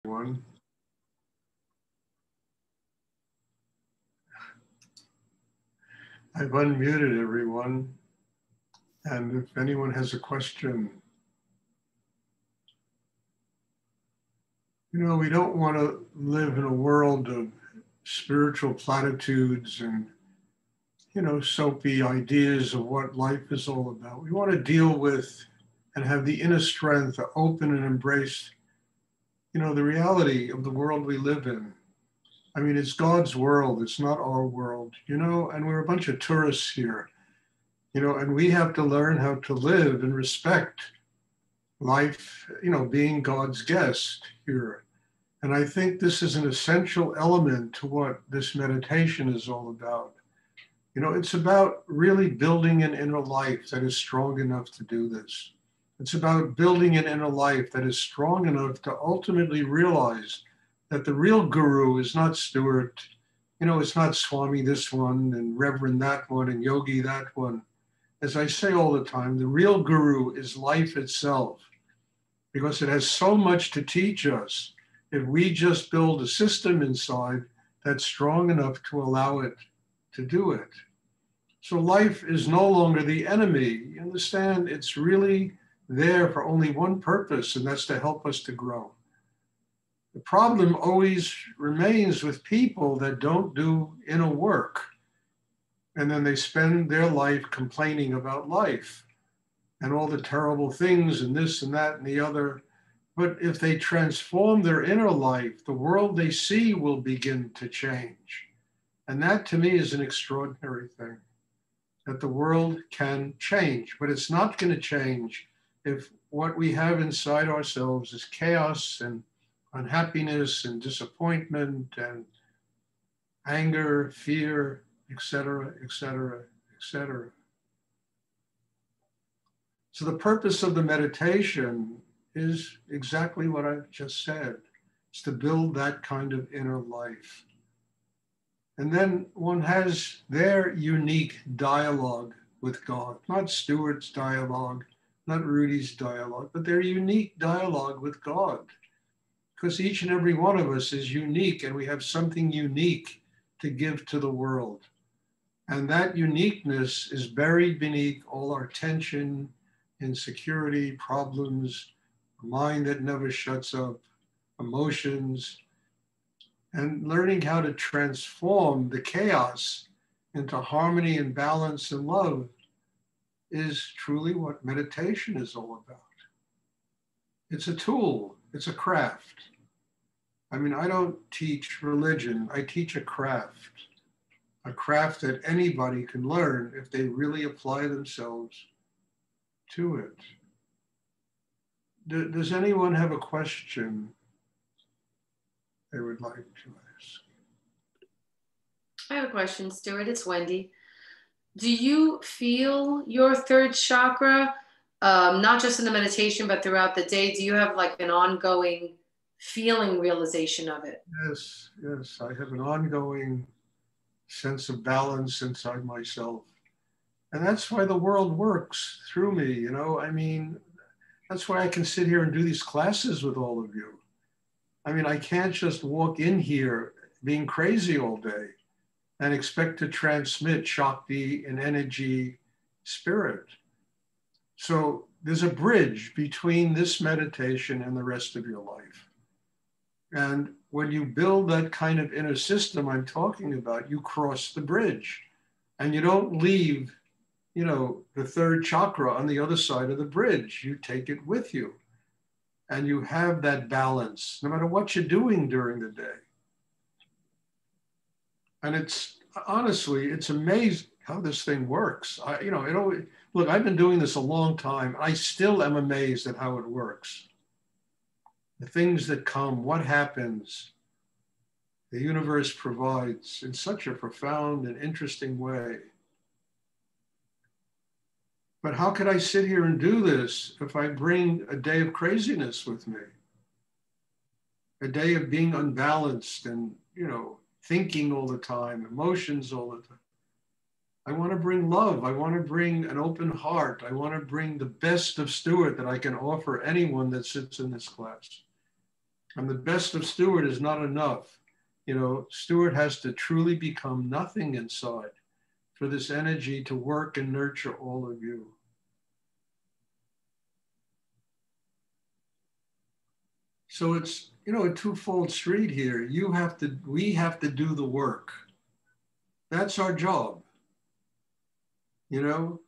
One. I've unmuted everyone, and if anyone has a question, we don't want to live in a world of spiritual platitudes and, soapy ideas of what life is all about. We want to deal with and have the inner strength to open and embrace, the reality of the world we live in. I mean, it's God's world, it's not our world, and we're a bunch of tourists here, and we have to learn how to live and respect life, being God's guest here. And I think this is an essential element to what this meditation is all about. It's about really building an inner life that is strong enough to do this. It's about building an inner life that is strong enough to ultimately realize that the real guru is not Stuart, it's not Swami this one and Reverend that one and Yogi that one. As I say all the time, the real guru is life itself, because it has so much to teach us if we just build a system inside that's strong enough to allow it to do it. So life is no longer the enemy. You understand? It's really there for only one purpose, and that's to help us to grow. The problem always remains with people that don't do inner work. And then they spend their life complaining about life and all the terrible things and this and that and the other. But if they transform their inner life, the world they see will begin to change. And that to me is an extraordinary thing, that the world can change, but it's not going to change if what we have inside ourselves is chaos and unhappiness and disappointment and anger, fear, etc., etc., etc. So the purpose of the meditation is exactly what I've just said. It's to build that kind of inner life. And then one has their unique dialogue with God, not Stuart's dialogue, not Rudy's dialogue, but their unique dialogue with God. Because each and every one of us is unique, and we have something unique to give to the world. And that uniqueness is buried beneath all our tension, insecurity, problems, a mind that never shuts up, emotions, and learning how to transform the chaos into harmony and balance and love is truly what meditation is all about. It's a tool, it's a craft. I mean, I don't teach religion, I teach a craft that anybody can learn if they really apply themselves to it. Does anyone have a question they would like to ask? I have a question, Stuart. It's Wendy. Do you feel your third chakra, not just in the meditation, but throughout the day? Do you have like an ongoing feeling realization of it? Yes. I have an ongoing sense of balance inside myself. And that's why the world works through me, I mean, that's why I can sit here and do these classes with all of you. I mean, I can't just walk in here being crazy all day and expect to transmit Shakti and energy, spirit. So there's a bridge between this meditation and the rest of your life. And when you build that kind of inner system I'm talking about, you cross the bridge and you don't leave, the third chakra on the other side of the bridge. You take it with you and you have that balance no matter what you're doing during the day. And it's honestly, it's amazing how this thing works. Look, I've been doing this a long time. I still am amazed at how it works. The things that come, what happens, the universe provides in such a profound and interesting way. But how could I sit here and do this if I bring a day of craziness with me? A day of being unbalanced and, thinking all the time, emotions all the time. I want to bring love. I want to bring an open heart. I want to bring the best of Stuart that I can offer anyone that sits in this class. And the best of Stuart is not enough. You know, Stuart has to truly become nothing inside for this energy to work and nurture all of you. So it's, you know, a twofold street here. We have to do the work. That's our job, you know?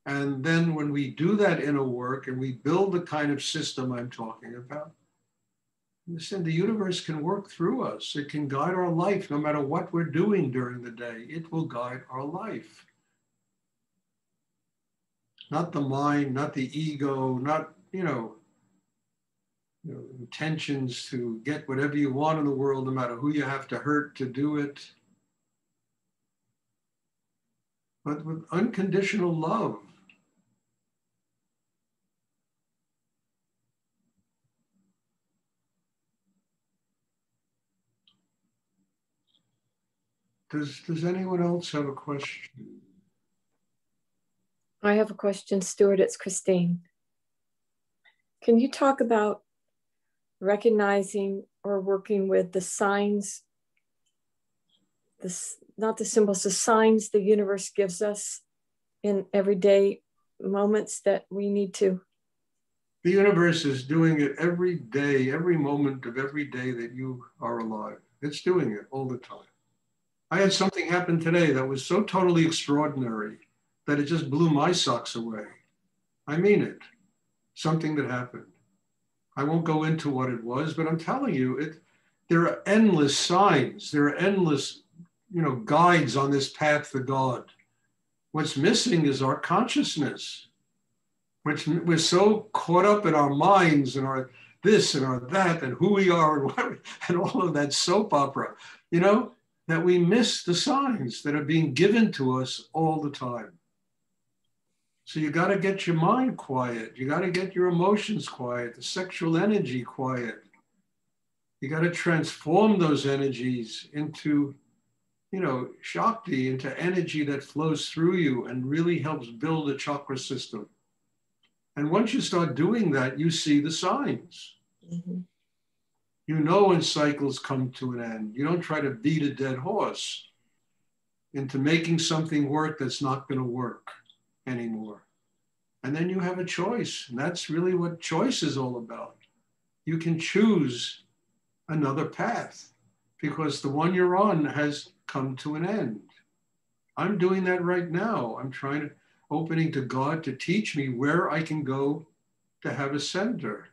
And then when we do that inner work and we build the kind of system I'm talking about, listen, the universe can work through us. It can guide our life no matter what we're doing during the day. It will guide our life. Not the mind, not the ego, not, intentions to get whatever you want in the world, no matter who you have to hurt to do it. But with unconditional love. Does anyone else have a question? I have a question, Stuart. It's Christine. Can you talk about recognizing or working with the signs, not the symbols, the signs the universe gives us in everyday moments that we need to? The universe is doing it every day, every moment of every day that you are alive. It's doing it all the time. I had something happen today that was so totally extraordinary that it just blew my socks away. I mean it. Something that happened. I won't go into what it was, but I'm telling you, there are endless signs. There are endless, guides on this path to God. What's missing is our consciousness, which we're so caught up in our minds and our this and our that and who we are and what and all of that soap opera, that we miss the signs that are being given to us all the time. So you got to get your mind quiet. You got to get your emotions quiet, the sexual energy quiet. You got to transform those energies into, Shakti, into energy that flows through you and really helps build a chakra system. And once you start doing that, you see the signs. Mm-hmm. You know when cycles come to an end. You don't try to beat a dead horse into making something work that's not going to work anymore. And then you have a choice. And that's really what choice is all about. You can choose another path because the one you're on has come to an end. I'm doing that right now. I'm opening to God to teach me where I can go to have a center.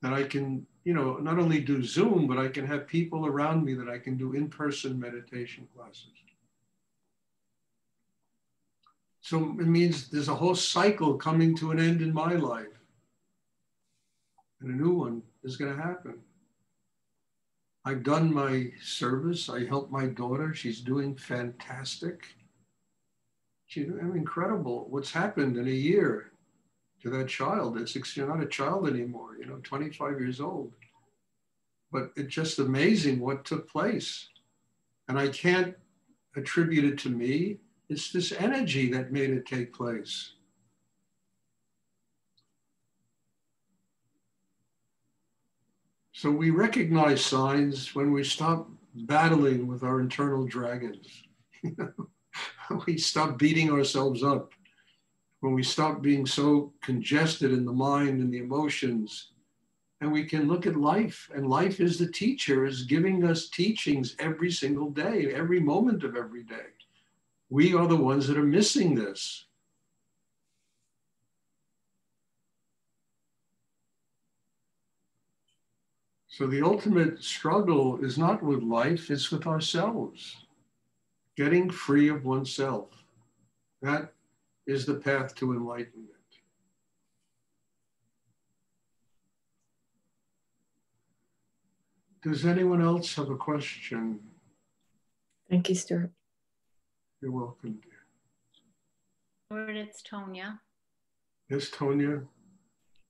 That I can, not only do Zoom, but I can have people around me that I can do in-person meditation classes. So it means there's a whole cycle coming to an end in my life. And a new one is going to happen. I've done my service. I helped my daughter. She's doing fantastic. I'm incredible what's happened in a year to that child. You're not a child anymore, 25 years old. But it's just amazing what took place. And I can't attribute it to me. It's this energy that made it take place. So we recognize signs when we stop battling with our internal dragons. We stop beating ourselves up. When we stop being so congested in the mind and the emotions, and we can look at life, and life is the teacher, is giving us teachings every single day, every moment of every day. We are the ones that are missing this. So the ultimate struggle is not with life, it's with ourselves. Getting free of oneself. That is the path to enlightenment. Does anyone else have a question? Thank you, Stuart. You're welcome, dear. Stuart, it's Tonya. Yes, Tonya.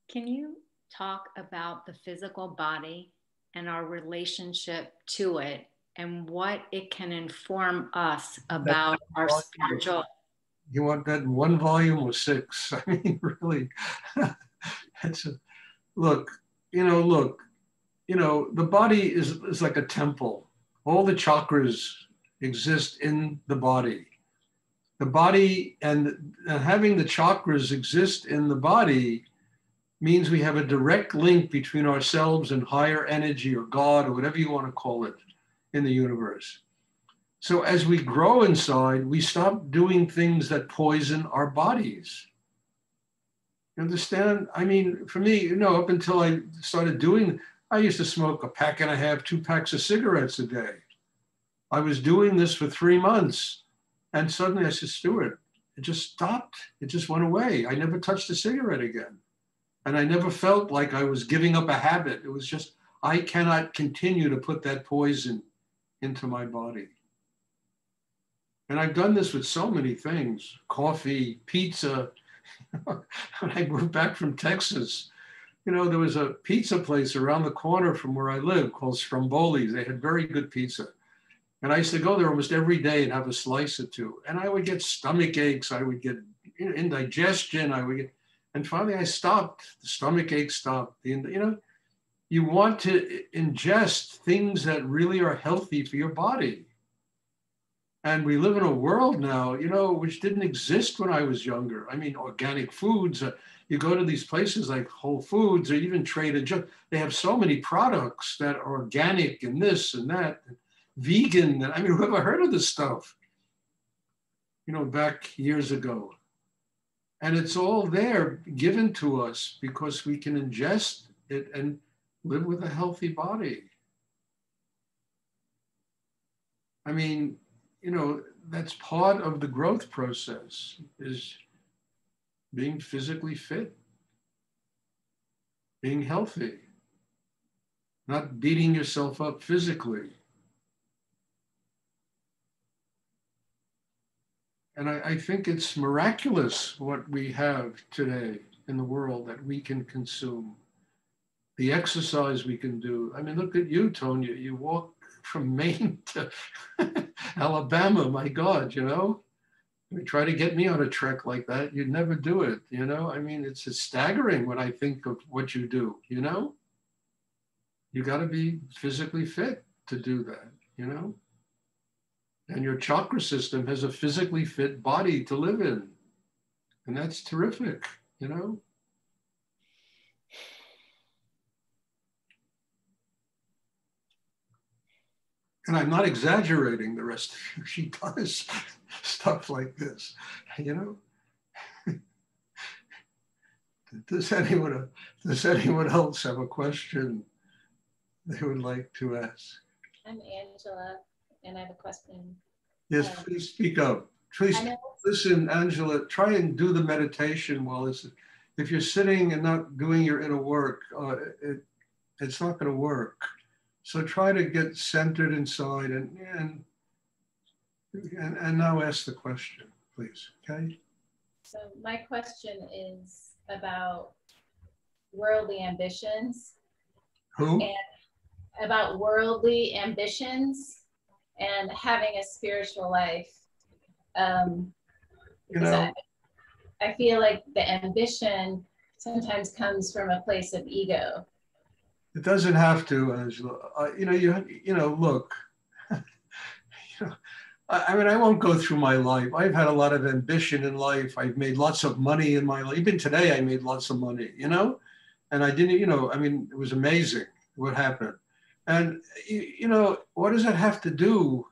Can you talk about the physical body and our relationship to it and what it can inform us about our spiritual? You want that in one volume or six? I mean, really, look, look, the body is like a temple. All the chakras exist in the body. The body and having the chakras exist in the body means we have a direct link between ourselves and higher energy or God or whatever you want to call it in the universe. So as we grow inside, we stop doing things that poison our bodies. You understand? I mean, for me, up until I started I used to smoke a pack and a half, 2 packs of cigarettes a day. I was doing this for 3 months. And suddenly I said, Stuart, it just stopped. It just went away. I never touched a cigarette again. And I never felt like I was giving up a habit. It was just, I cannot continue to put that poison into my body. And I've done this with so many things, coffee, pizza. When I moved back from Texas, there was a pizza place around the corner from where I live called Stromboli's. They had very good pizza. And I used to go there almost every day and have a slice or two. And I would get stomach aches. I would get indigestion. And finally I stopped. The stomach ache stopped. You want to ingest things that really are healthy for your body. And we live in a world now, which didn't exist when I was younger. I mean, organic foods, you go to these places like Whole Foods or even Trader Joe's, they have so many products that are organic and this and that. Vegan, I mean, who ever heard of this stuff? Back years ago. And it's all there given to us because we can ingest it and live with a healthy body. I mean, that's part of the growth process is being physically fit, being healthy, not beating yourself up physically. And I think it's miraculous what we have today in the world that we can consume. The exercise we can do. I mean, look at you, Tonya. You walk from Maine to Alabama, my God, You try to get me on a trek like that, you'd never do it, I mean, it's staggering when I think of what you do, You got to be physically fit to do that, And your chakra system has a physically fit body to live in. And that's terrific, And I'm not exaggerating the rest of you. She does stuff like this, Does anyone else have a question they would like to ask? I'm Angela, and I have a question. Yes, please speak up. Please listen, Angela, try and do the meditation while if you're sitting and not doing your inner work, it's not going to work. So try to get centered inside and now ask the question, please, okay? So my question is about worldly ambitions. Who? And about worldly ambitions and having a spiritual life. Because I feel like the ambition sometimes comes from a place of ego. It doesn't have to, Angela. Look, I mean, I won't go through my life. I've had a lot of ambition in life. I've made lots of money in my life. Even today, I made lots of money, and I didn't, I mean, it was amazing what happened. And, what does that have to do?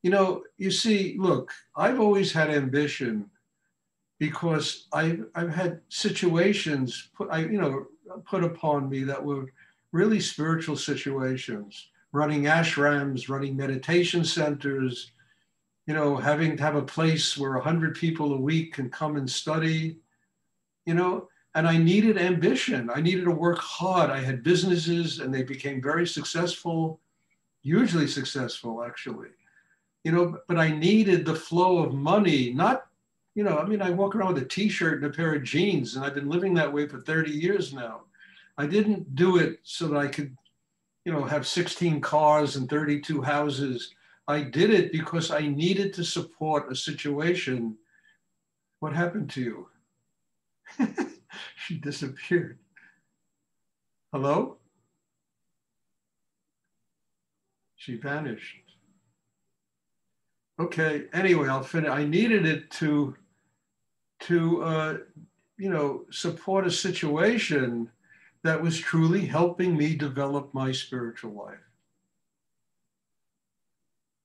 You see, look, I've always had ambition because I've had situations put upon me that were really spiritual situations, running ashrams, running meditation centers, having to have a place where 100 people a week can come and study, and I needed ambition. I needed to work hard. I had businesses and they became very successful, hugely successful, actually, but I needed the flow of money, not, I mean, I walk around with a t-shirt and a pair of jeans and I've been living that way for 30 years now. I didn't do it so that I could, have 16 cars and 32 houses. I did it because I needed to support a situation. What happened to you? She disappeared. Hello? She vanished. Okay, anyway, I'll finish. I needed it to support a situation that was truly helping me develop my spiritual life.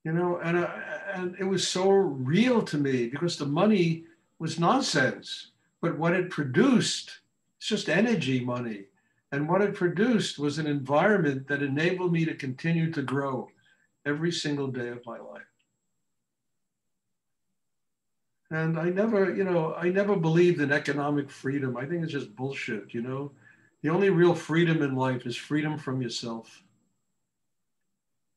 And it was so real to me because the money was nonsense, but what it produced, it's just energy money. And what it produced was an environment that enabled me to continue to grow every single day of my life. And I never believed in economic freedom. I think it's just bullshit, The only real freedom in life is freedom from yourself.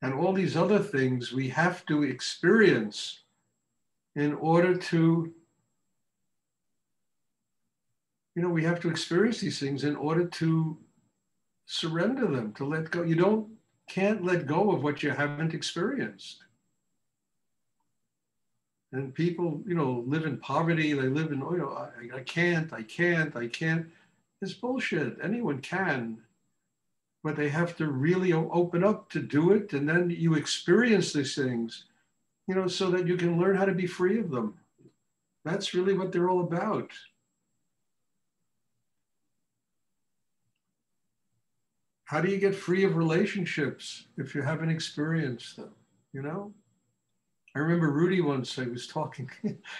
And all these other things we have to experience in order to, we have to experience these things in order to surrender them, to let go. Can't let go of what you haven't experienced. And people, live in poverty. They live in, I can't. It's bullshit. Anyone can, but they have to really open up to do it. And then you experience these things, so that you can learn how to be free of them. That's really what they're all about. How do you get free of relationships if you haven't experienced them, I remember Rudy once, I was talking,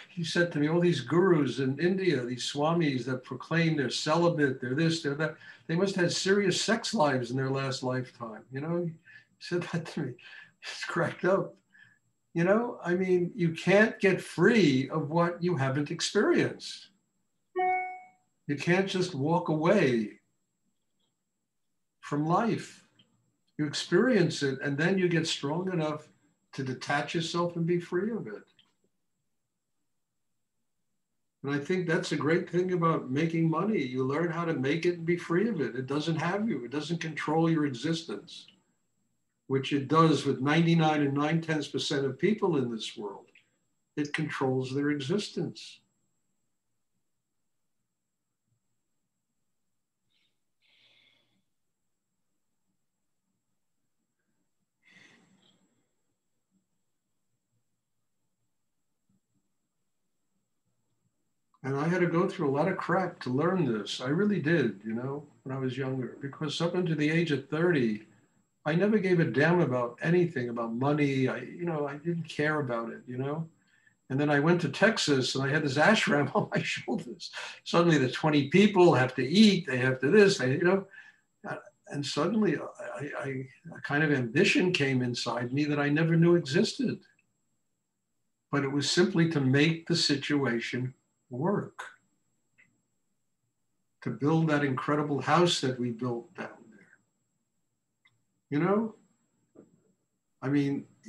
he said to me, all these gurus in India, these swamis that proclaim they're celibate, they're this, they're that, they must have had serious sex lives in their last lifetime. He said that to me. It's cracked up. You can't get free of what you haven't experienced. You can't just walk away from life. You experience it, and then you get strong enough to detach yourself and be free of it. And I think that's a great thing about making money. You learn how to make it and be free of it. It doesn't have you. It doesn't control your existence, which it does with 99 and 9/10% of people in this world. It controls their existence. And I had to go through a lot of crap to learn this. I really did, when I was younger, because up until the age of 30, I never gave a damn about anything, about money. I didn't care about it, And then I went to Texas and I had this ashram on my shoulders. Suddenly the 20 people have to eat, they have to this, and suddenly a kind of ambition came inside me that I never knew existed. But it was simply to make the situation work, to build that incredible house that we built down there.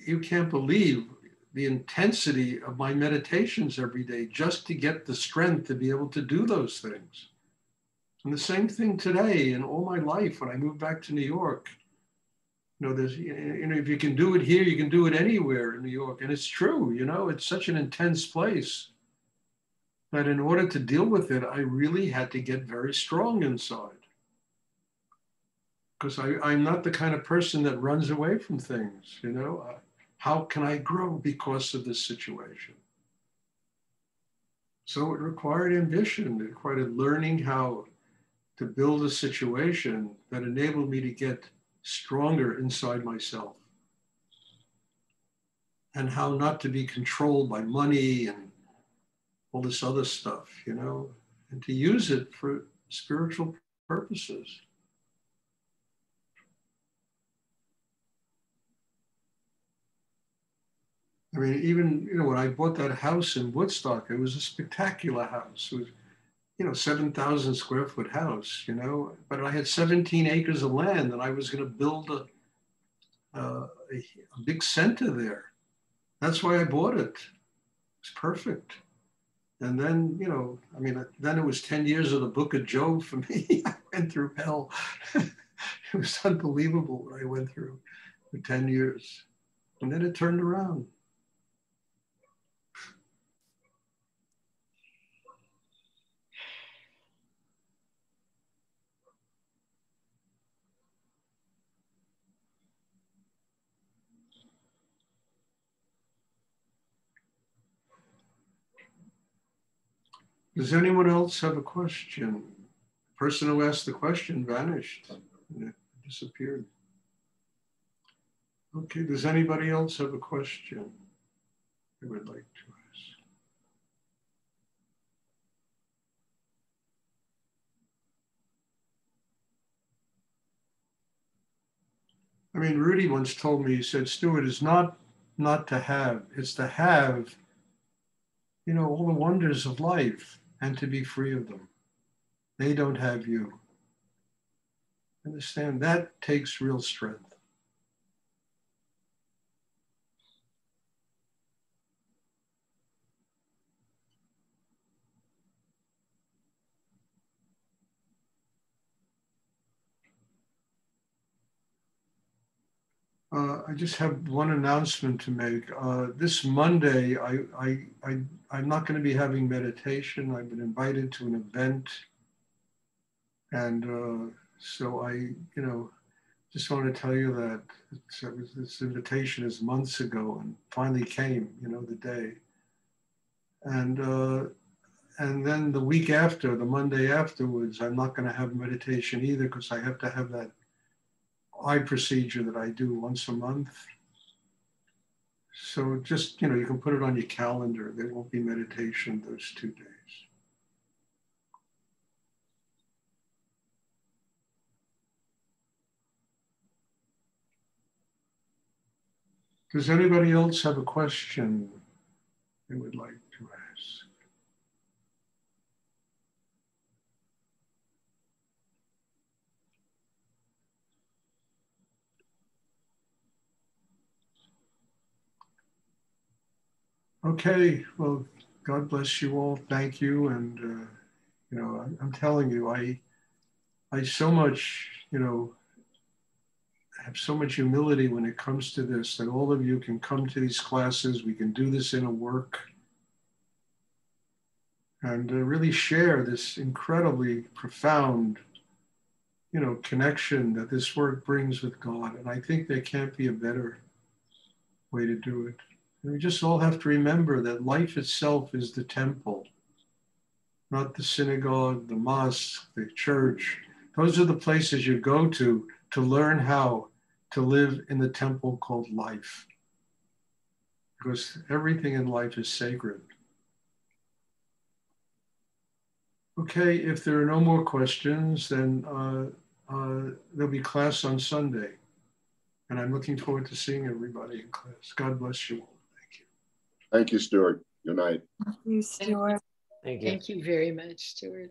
You can't believe the intensity of my meditations every day just to get the strength to be able to do those things. And the same thing today and all my life when I moved back to New York. There's, if you can do it here, you can do it anywhere in New York. And it's true, it's such an intense place that in order to deal with it, I really had to get very strong inside. Because I'm not the kind of person that runs away from things, How can I grow because of this situation? So it required ambition. It required learning how to build a situation that enabled me to get stronger inside myself. And how not to be controlled by money and all this other stuff, and to use it for spiritual purposes. Even, when I bought that house in Woodstock, it was a spectacular house. It was, 7,000 square foot house, but I had 17 acres of land and I was going to build a big center there. That's why I bought it. It's perfect. And then, then it was 10 years of the Book of Job for me. I went through hell. It was unbelievable what I went through for 10 years. And then it turned around. Does anyone else have a question? The person who asked the question vanished and it disappeared. Okay, does anybody else have a question they would like to ask? I mean, Rudy once told me, he said, Stuart, it's not to have, it's to have, you know, all the wonders of life and to be free of them. They don't have you. Understand, that takes real strength. I just have one announcement to make. This Monday, I'm not going to be having meditation. I've been invited to an event. And so just want to tell you that this invitation is months ago and finally came, the day. And then the week after, the Monday afterwards, I'm not going to have meditation either because I have to have that eye procedure that I do once a month. So just, you can put it on your calendar. There won't be meditation those 2 days. Does anybody else have a question they would like to ask? Okay, well, God bless you all. Thank you. And, I'm telling you, I so much, have so much humility when it comes to this, that all of you can come to these classes. We can do this in a work and really share this incredibly profound, connection that this work brings with God. And I think there can't be a better way to do it. And we just all have to remember that life itself is the temple, not the synagogue, the mosque, the church. Those are the places you go to learn how to live in the temple called life. Because everything in life is sacred. Okay, if there are no more questions, then there'll be class on Sunday. And I'm looking forward to seeing everybody in class. God bless you all. Thank you. Thank you, Stuart. Good night. Thank you, Stuart. Thank you. Thank you very much, Stuart.